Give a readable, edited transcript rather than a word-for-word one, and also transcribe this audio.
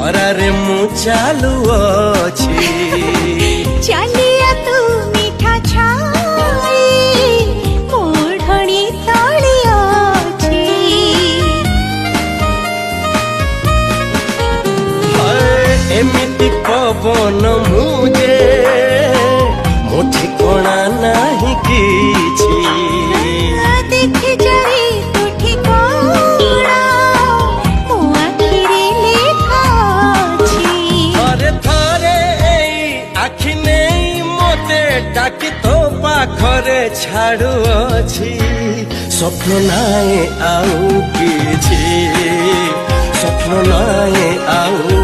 ଖରାରେ ମୁଁ ଚାଲୁଅଛି। ଚାଲିଆ ତୁ ମିଠା ଛାଇ ଓଢ଼ଣୀ ତଳେ ଅଛି। ଏମିତି ପବନ ମୁଁ ଯେ ମୋ ଠିକଣା ନାହିଁ କିଛି। ଦେଖି ଯାଇ ତୁ ଠିକଣା ମୋ ଆଖିରେ ଲେଖା ଅଛି। ଥରେ ଥରେ ଏଇ ଆଖି ନେଇ ମତେ ଡାକି ତୋ ପାଖରେ ଛାଡୁଅଛି। ସ୍ୱପ୍ନ ନାହିଁ ଆଉ କିଛି, ସ୍ୱପ୍ନ ନାହିଁ ଆଉ